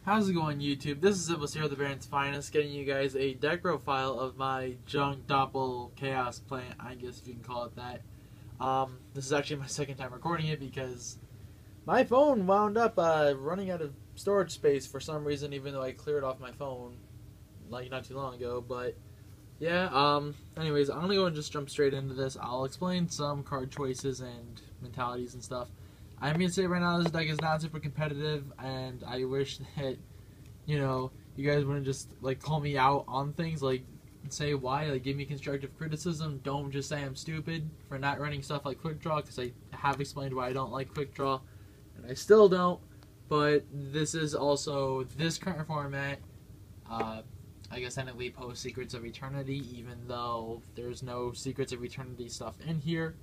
How's it going, YouTube? This is Zippos here, the Baron's Finest, getting you guys a deck profile of my junk Doppel Chaos plant, I guess if you can call it that. This is actually my second time recording it because my phone wound up running out of storage space for some reason, even though I cleared off my phone like not too long ago. But yeah, anyways, I'm gonna go and just jump straight into this. I'll explain some card choices and mentalities and stuff. I'm gonna say right now this deck is not super competitive, and I wish that, you guys wouldn't just like call me out on things, like say why, like give me constructive criticism. Don't just say I'm stupid for not running stuff like quick draw, because I have explained why I don't like quick draw, and I still don't. But this is also this current format. I guess technically post Secrets of Eternity, even though there's no Secrets of Eternity stuff in here.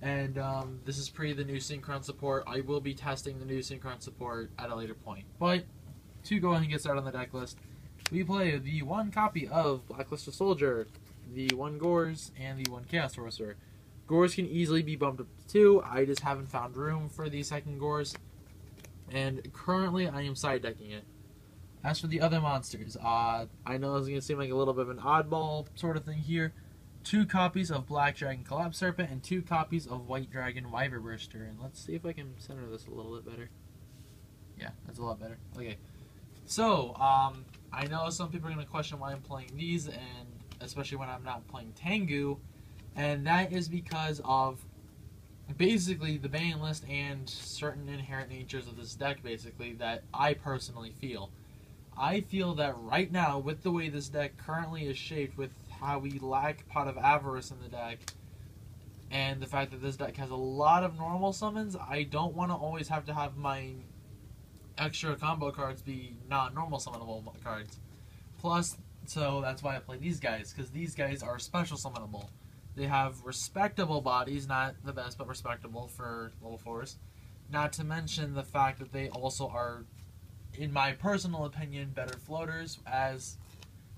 And this is pre the new Synchron support. I will be testing the new Synchron support at a later point. But to go ahead and get started on the deck list, we play the one copy of Blacklisted Soldier, the one Gores, and the one Chaos Sorcerer. Gores can easily be bumped up to 2. I just haven't found room for the second Gores, and currently I am side decking it. As for the other monsters, I know this is going to seem like a little bit of an oddball sort of thing here. 2 copies of Black Dragon Collapse Serpent and 2 copies of White Dragon Wyver Burster. And let's see if I can center this a little bit better. Yeah, that's a lot better. Okay. So, I know some people are going to question why I'm playing these, and especially when I'm not playing Tengu. And that is because of basically the ban list and certain inherent natures of this deck, basically, that I personally feel. I feel that right now, with the way this deck currently is shaped, with how we lack Pot of Avarice in the deck, and the fact that this deck has a lot of normal summons, I don't want to always have to have my extra combo cards be non-normal summonable cards. Plus, so that's why I play these guys, because these guys are special summonable. They have respectable bodies, not the best, but respectable for level 4s. Not to mention the fact that they also are, in my personal opinion, better floaters, as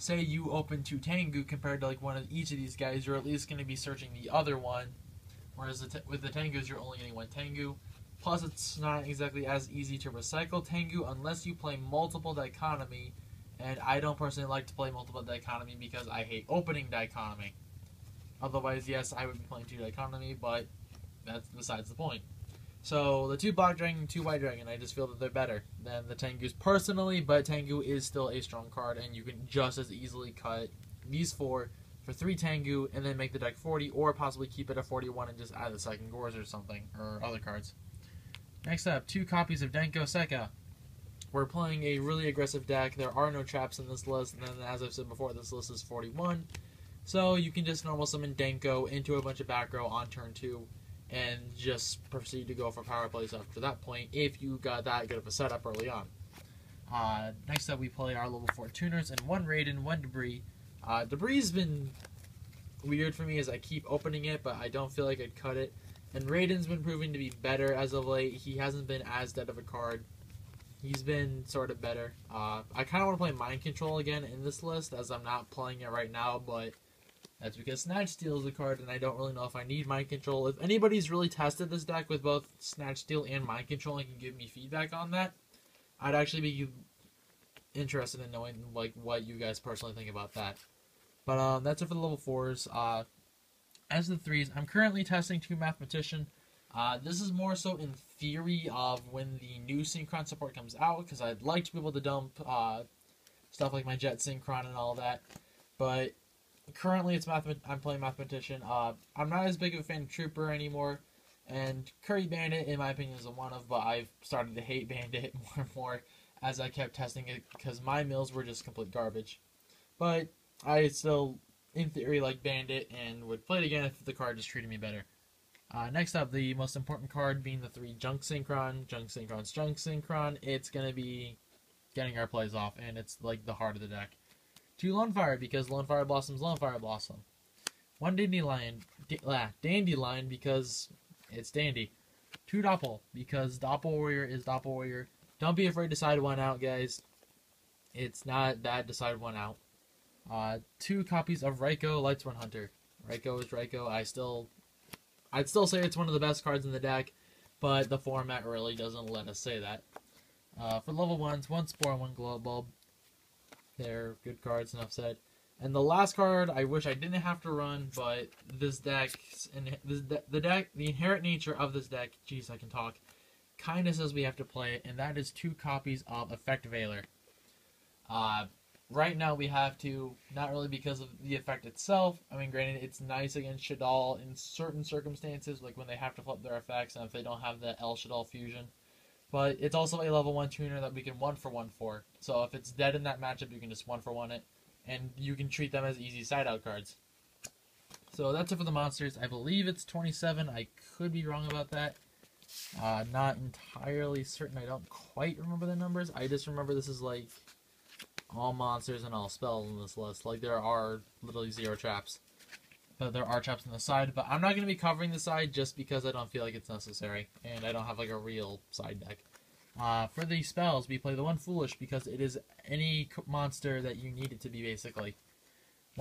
say you open 2 Tengu compared to like one of each of these guys, you're at least going to be searching the other one, whereas with the Tengus you're only getting 1 Tengu. Plus it's not exactly as easy to recycle Tengu unless you play multiple dichotomy, and I don't personally like to play multiple dichotomy because I hate opening dichotomy. Otherwise, yes, I would be playing 2 dichotomy, but that's besides the point. So, the 2 Black Dragon and 2 White Dragon, I just feel that they're better than the Tengus personally, but Tengu is still a strong card, and you can just as easily cut these 4 for 3 Tengu, and then make the deck 40, or possibly keep it at 41 and just add the second Gores or something, or other cards. Next up, 2 copies of Denko Sekka. We're playing a really aggressive deck. There are no traps in this list, and then as I've said before, this list is 41. So, you can just normal summon Denko into a bunch of back row on turn 2, and just proceed to go for power plays up to that point if you got that good of a setup early on. Next up, we play our level 4 tuners and 1 Raiden, 1 Debris. Debris has been weird for me as I keep opening it, but I don't feel like I'd cut it. And Raiden's been proving to be better as of late. He hasn't been as dead of a card. He's been sort of better. I kind of want to play Mind Control again in this list, as I'm not playing it right now, but that's because Snatch Steal is a card, and I don't really know if I need Mind Control. If anybody's really tested this deck with both Snatch Steal and Mind Control and can give me feedback on that, I'd actually be interested in knowing like what you guys personally think about that. But that's it for the level 4s. As the 3s, I'm currently testing 2 Mathematician. This is more so in theory of when the new Synchron support comes out, because I'd like to be able to dump stuff like my Jet Synchron and all that. But currently, I'm playing Mathematician. I'm not as big of a fan of Trooper anymore, and Curry Bandit, in my opinion, is a one-of, but I've started to hate Bandit more and more as I kept testing it, because my mills were just complete garbage. But I still, in theory, like Bandit, and would play it again if the card just treated me better. Next up, the most important card being the 3 Junk Synchron. Junk Synchron's Junk Synchron. It's going to be getting our plays off, and it's like the heart of the deck. 2 Lone Fire, because Lone Fire Blossom's Lone Fire Blossom. 1 Dandelion, Dandelion, because it's dandy. 2 Doppel, because Doppel Warrior is Doppel Warrior. Don't be afraid to side 1 out, guys. It's not that to side 1 out. 2 copies of Raikou, Lightsworn Hunter. Raikou is Raikou. I'd still say it's one of the best cards in the deck, but the format really doesn't let us say that. For level 1s, 1 Spore and 1 Glow Bulb. They're good cards, enough said. And the last card, I wish I didn't have to run, but this deck, the inherent nature of this deck, jeez, I can talk, kind of says we have to play it, and that is 2 copies of Effect Veiler. Right now we have to, not really because of the effect itself. I mean, granted, it's nice against Shaddoll in certain circumstances, like when they have to flip their effects and if they don't have the El Shaddoll fusion. But it's also a level 1 tuner that we can 1-for-1 for. So if it's dead in that matchup, you can just 1-for-1 it, and you can treat them as easy side-out cards. So that's it for the monsters. I believe it's 27. I could be wrong about that. Not entirely certain. I don't quite remember the numbers. I just remember this is like all monsters and all spells in this list. Like, there are literally 0 traps. But there are traps on the side. But I'm not going to be covering the side just because I don't feel like it's necessary. And I don't have like a real side deck. For the spells, we play the 1 Foolish because it is any monster that you need it to be, basically.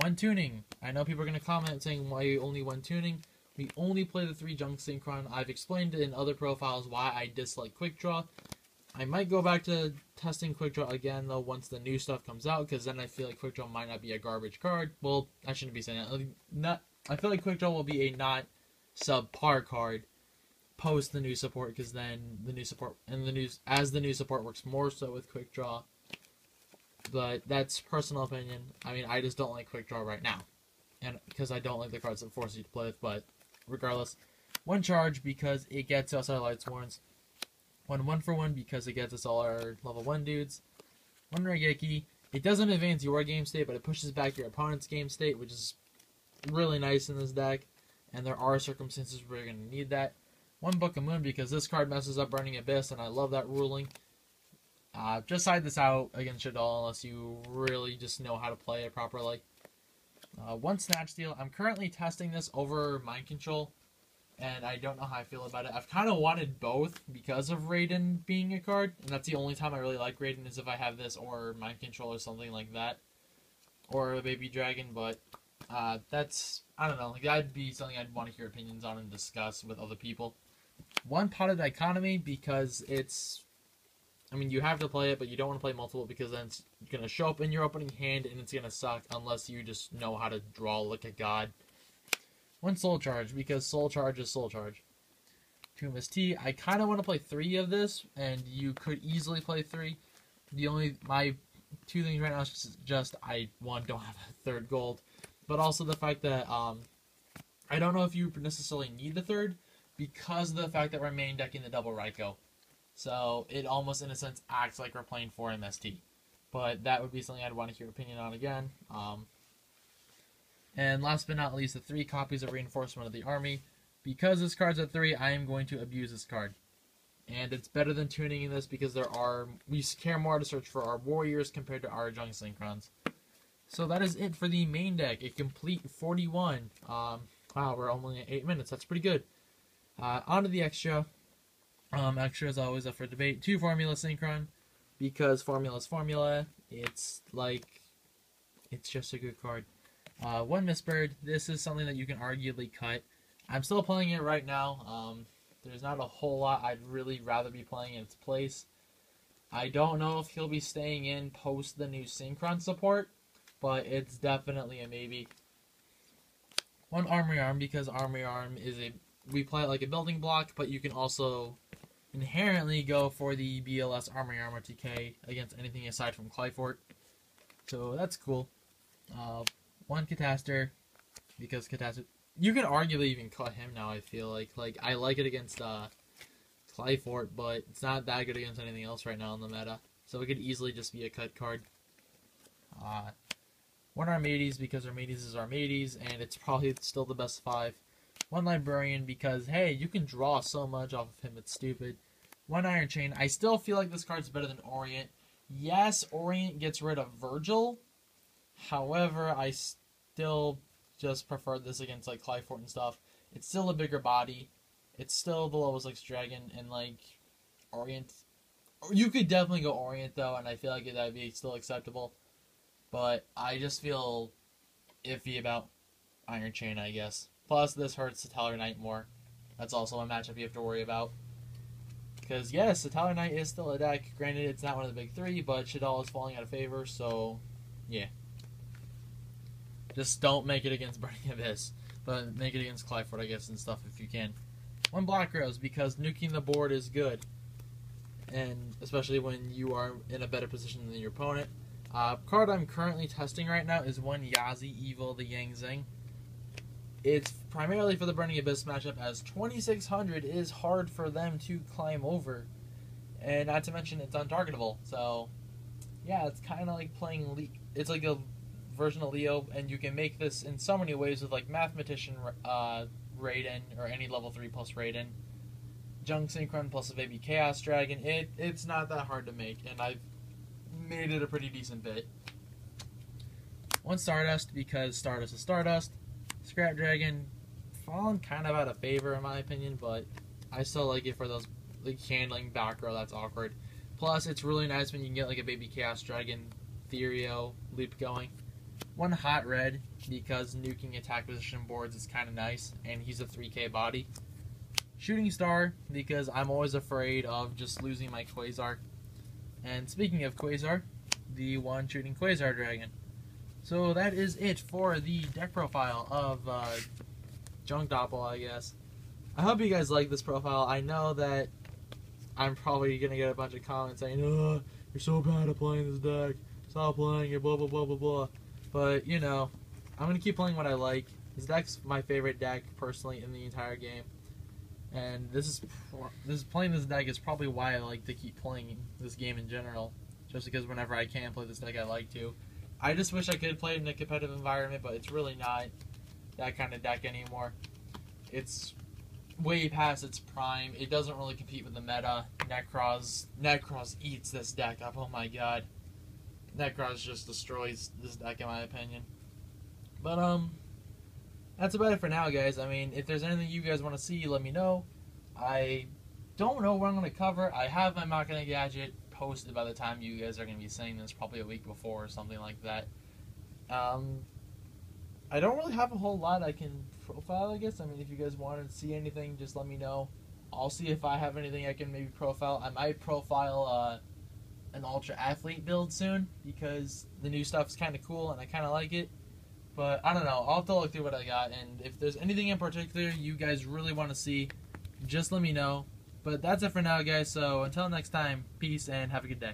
1 Tuning. I know people are going to comment saying why only 1 Tuning. We only play the 3 Junk Synchron. I've explained in other profiles why I dislike Quick Draw. I might go back to testing Quick Draw again, though, once the new stuff comes out, because then I feel like Quick Draw might not be a garbage card. Well, I shouldn't be saying that. I feel like Quick Draw will be a not subpar card post the new support, because then the new support, and as the new support works more so with Quick Draw. But that's personal opinion. I mean, I just don't like Quick Draw right now, and because I don't like the cards that force you to play with. But regardless, 1 Charge because it gets us our Light Sworns. 1-for-1 because it gets us all our level 1 dudes. 1 Regeki. It doesn't advance your game state, but it pushes back your opponent's game state, which is really nice in this deck. And there are circumstances where you're going to need that. 1 Book of Moon because this card messes up Burning Abyss, and I love that ruling. Just side this out against Shaddoll unless you really just know how to play it properly. 1 Snatch Steal. I'm currently testing this over Mind Control, and I don't know how I feel about it. I've kind of wanted both because of Raiden being a card, and that's the only time I really like Raiden is if I have this or Mind Control or something like that. Or a Baby Dragon, but that's, I don't know, like that'd be something I'd want to hear opinions on and discuss with other people. 1 Pot of Dichotomy because it's, I mean, you have to play it, but you don't want to play multiple because then it's going to show up in your opening hand and it's going to suck unless you just know how to draw like a god. 1 Soul Charge, because Soul Charge is Soul Charge. 2 Miss T. I kind of want to play 3 of this, and you could easily play 3. My 2 things right now is just I, 1, don't have a 3rd gold, but also the fact that, I don't know if you necessarily need the 3rd, because of the fact that we're main decking the double Raikou. So, it almost, in a sense, acts like we're playing 4 MST. But that would be something I'd want to hear opinion on again. And last but not least, the 3 copies of Reinforcement of the Army. Because this card's at 3, I am going to abuse this card. And it's better than tuning in this because we care more to search for our warriors compared to our Junk Synchrons. So that is it for the main deck. A complete 41. Wow, we're only at 8 minutes. That's pretty good. On to the extra. Extra is always up for debate. 2 Formula Synchron. Because Formula's Formula. It's just a good card. 1 Mistbird. This is something that you can arguably cut. I'm still playing it right now. There's not a whole lot I'd really rather be playing in its place. I don't know if he'll be staying in post the new Synchron support, but it's definitely a maybe. 1 Armory Arm, because Armory Arm we play it like a building block, but you can also inherently go for the BLS Armory Armor TK against anything aside from Clyfort. So that's cool. 1 Cataster, because Cataster, you can arguably even cut him now, I feel like. I like it against Clyfort, but it's not that good against anything else right now in the meta. So it could easily just be a cut card. 1 Armades, because Armades is Armades, and it's probably still the best 5. 1 Librarian, because, hey, you can draw so much off of him, it's stupid. 1 Iron Chain. I still feel like this card's better than Orient. Yes, Orient gets rid of Virgil. However, I still just prefer this against like Clyfort and stuff. It's still a bigger body. It's still the level 6 dragon, and like Orient. You could definitely go Orient though, and I feel like that'd be still acceptable. But I just feel iffy about Iron Chain, I guess. Plus, this hurts Stellar Knight more. That's also a matchup you have to worry about. Because, yes, Italian Knight is still a deck. Granted, it's not one of the big three, but Shaddoll is falling out of favor, so, yeah. Just don't make it against Burning Abyss. But make it against Clyford, I guess, and stuff if you can. One Black Rose, because nuking the board is good. And especially when you are in a better position than your opponent. Card I'm currently testing right now is one Yazi Evil the Yang Zing. It's primarily for the Burning Abyss matchup, as 2600 is hard for them to climb over. And not to mention it's untargetable. So, yeah, it's kind of like playing it's like a version of Leo, and you can make this in so many ways with like Mathematician Raiden, or any level 3 plus Raiden. Junk Synchron plus a baby Chaos Dragon. It's not that hard to make, and I've made it a pretty decent bit. One Stardust, because Stardust is Stardust. Scrap Dragon, fallen kind of out of favor in my opinion, but I still like it for those like handling back row that's awkward. Plus, it's really nice when you can get like a baby Chaos Dragon Therio loop going. One Hot Red, because nuking attack position boards is kind of nice, and he's a 3k body. Shooting Star, because I'm always afraid of just losing my Quasar. And speaking of Quasar, the one shooting Quasar Dragon. So that is it for the deck profile of Junk Doppel, I guess. I hope you guys like this profile. I know that I'm probably going to get a bunch of comments saying, "Oh, you're so bad at playing this deck. Stop playing it, blah, blah, blah, blah, blah." But, you know, I'm going to keep playing what I like. This deck's my favorite deck, personally, in the entire game. And playing this deck is probably why I like to keep playing this game in general. Just because whenever I can play this deck, I like to. I just wish I could play it in a competitive environment, but it's really not that kind of deck anymore. It's way past its prime. It doesn't really compete with the meta. Necros eats this deck up. Oh my god. Necros just destroys this deck in my opinion. But, that's about it for now, guys. I mean, if there's anything you guys want to see, let me know. I don't know what I'm going to cover. I have my Machina Gadget posted by the time you guys are going to be seeing this, probably a week before or something like that. I don't really have a whole lot I can profile, I guess. I mean, if you guys want to see anything, just let me know. I'll see if I have anything I can maybe profile. I might profile an Ultra Athlete build soon, because the new stuff's kind of cool and I kind of like it. But I don't know. I'll have to look through what I got, and if there's anything in particular you guys really want to see, just let me know. But that's it for now, guys. So until next time, peace and have a good day.